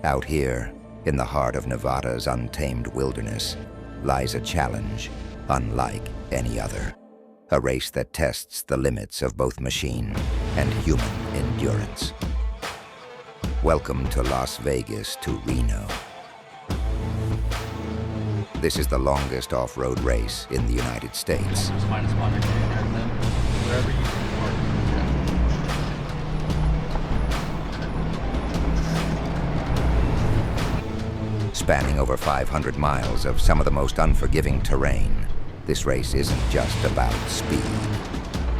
Out here, in the heart of Nevada's untamed wilderness, lies a challenge unlike any other. A race that tests the limits of both machine and human endurance. Welcome to Las Vegas to Reno. This is the longest off-road race in the United States. Just minus one, and then wherever you can park. Spanning over 500 miles of some of the most unforgiving terrain, this race isn't just about speed.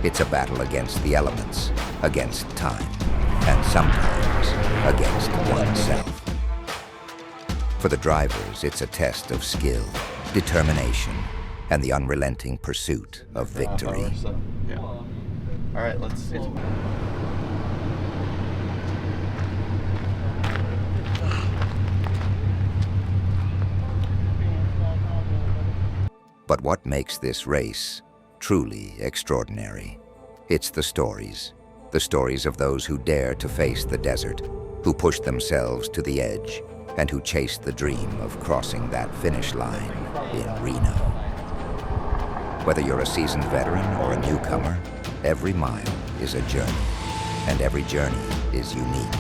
It's a battle against the elements, against time, and sometimes against oneself. For the drivers, it's a test of skill, determination, and the unrelenting pursuit of victory. Yeah. All right, let's. But what makes this race truly extraordinary? It's the stories of those who dare to face the desert, who push themselves to the edge, and who chase the dream of crossing that finish line in Reno. Whether you're a seasoned veteran or a newcomer, every mile is a journey, and every journey is unique.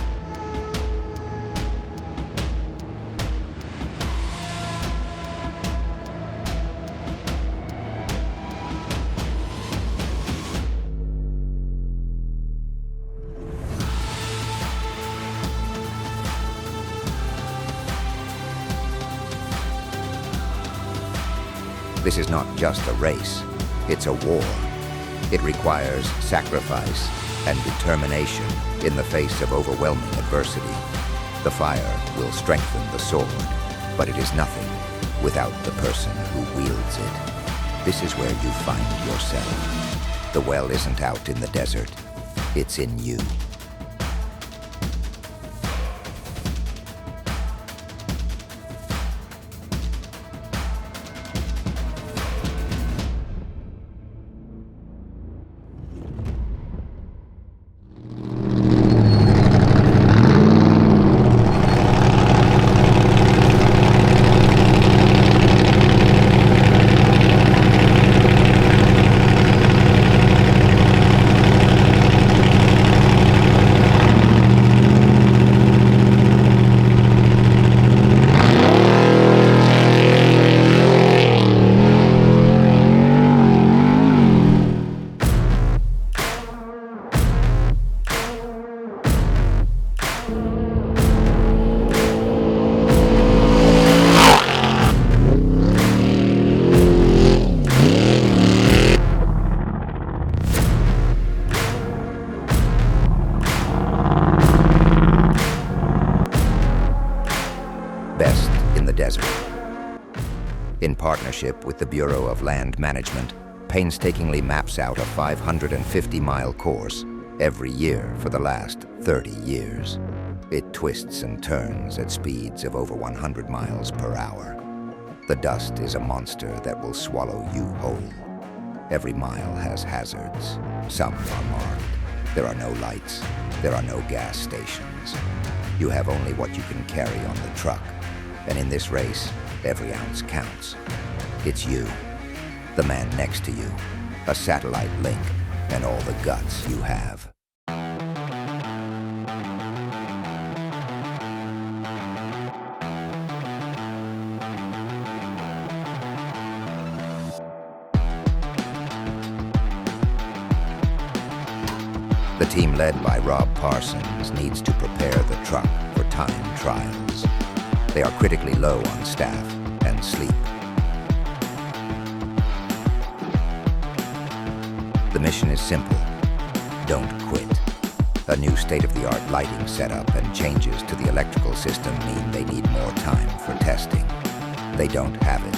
This is not just a race, it's a war. It requires sacrifice and determination in the face of overwhelming adversity. The fire will strengthen the sword, but it is nothing without the person who wields it. This is where you find yourself. The well isn't out in the desert, it's in you. Best in the desert. In partnership with the Bureau of Land Management, painstakingly maps out a 550-mile course every year for the last 30 years. It twists and turns at speeds of over 100 miles per hour. The dust is a monster that will swallow you whole. Every mile has hazards. Some are marked. There are no lights. There are no gas stations. You have only what you can carry on the truck. And in this race, every ounce counts. It's you, the man next to you, a satellite link, and all the guts you have. The team led by Rob Parsons needs to prepare the truck for time trials. They are critically low on staff and sleep. The mission is simple. Don't quit. A new state-of-the-art lighting setup and changes to the electrical system mean they need more time for testing. They don't have it.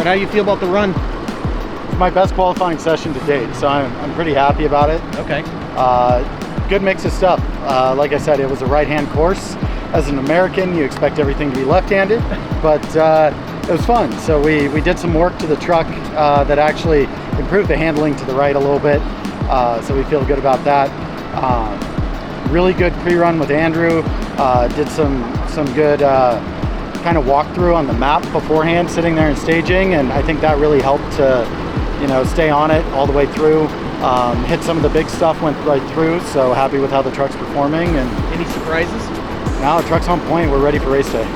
but how do you feel about the run? It's my best qualifying session to date, so I'm pretty happy about it. Okay. Good mix of stuff. Like I said, it was a right-hand course. As an American, you expect everything to be left-handed, but it was fun. So we did some work to the truck that actually improved the handling to the right a little bit. So we feel good about that. Really good pre-run with Andrew. Did some good kind of walkthrough on the map beforehand, sitting there and staging, and I think that really helped to, you know, stay on it all the way through. Hit some of the big stuff, went right through, so happy with how the truck's performing. And Any surprises? now the truck's on point. We're ready for race day.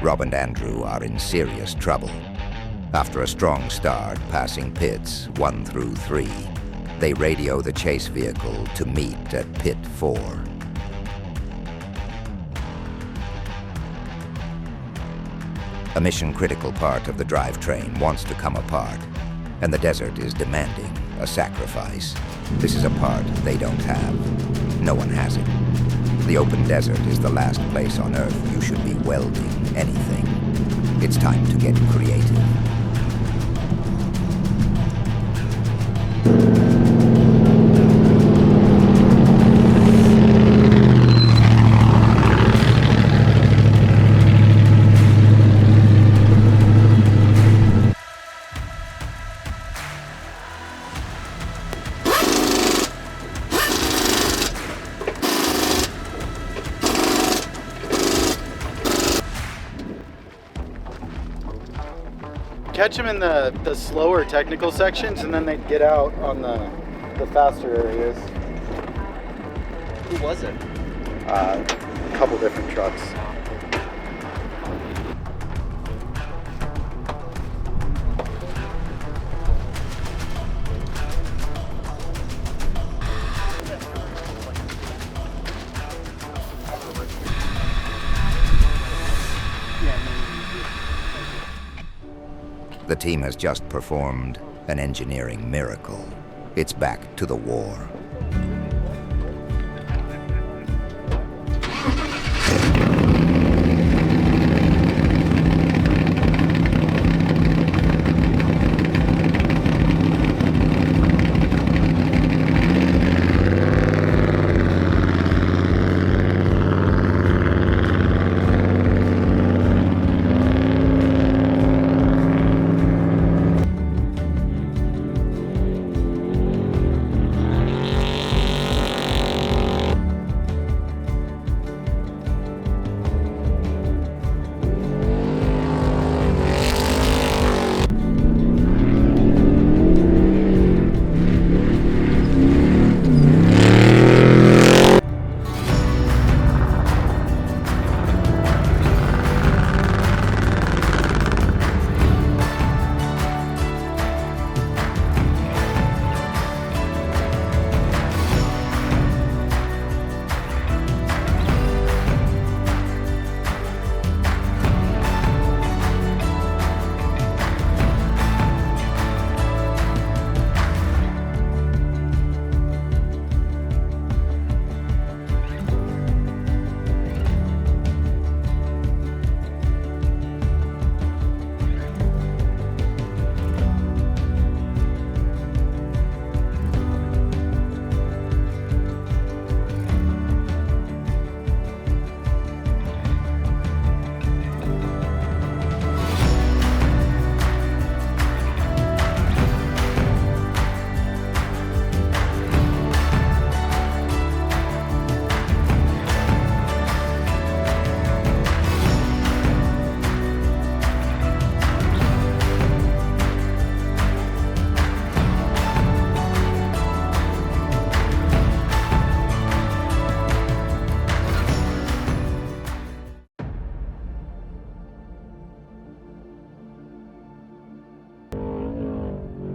Rob and Andrew are in serious trouble. After a strong start, passing pits 1 through 3, they radio the chase vehicle to meet at pit 4. A mission-critical part of the drivetrain wants to come apart, and the desert is demanding a sacrifice. This is a part they don't have. No one has it. The open desert is the last place on Earth you should be welding anything. It's time to get creative. Catch them in the slower technical sections, and then they'd get out on the faster areas. Who was it? A couple different trucks. The team has just performed an engineering miracle. It's back to the war.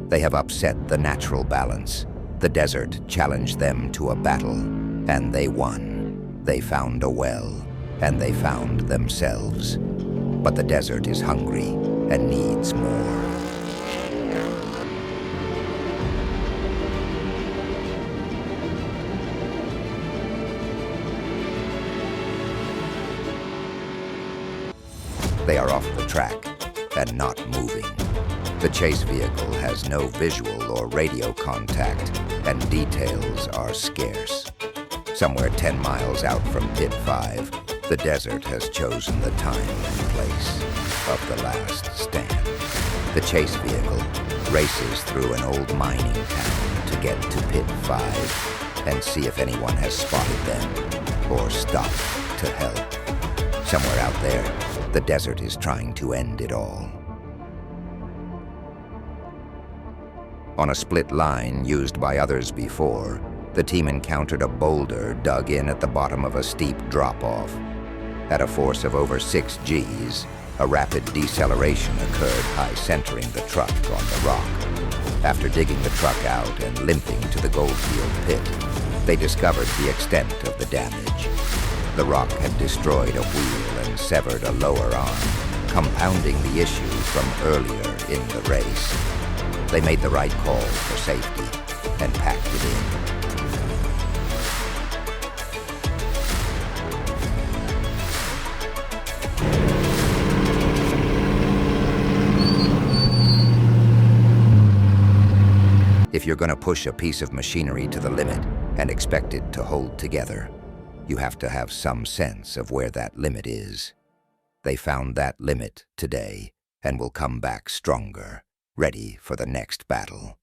They have upset the natural balance. The desert challenged them to a battle, and they won. They found a well, and they found themselves. But the desert is hungry and needs more. They are off the track and not moving. The chase vehicle has no visual or radio contact, and details are scarce. Somewhere 10 miles out from Pit 5, the desert has chosen the time and place of the last stand. The chase vehicle races through an old mining town to get to Pit 5 and see if anyone has spotted them or stopped to help. Somewhere out there, the desert is trying to end it all. On a split line used by others before, the team encountered a boulder dug in at the bottom of a steep drop-off. At a force of over 6 Gs, a rapid deceleration occurred high-centering the truck on the rock. After digging the truck out and limping to the Goldfield pit, they discovered the extent of the damage. The rock had destroyed a wheel and severed a lower arm, compounding the issue from earlier in the race. They made the right call for safety and packed it in. If you're going to push a piece of machinery to the limit and expect it to hold together, you have to have some sense of where that limit is. They found that limit today and will come back stronger, ready for the next battle.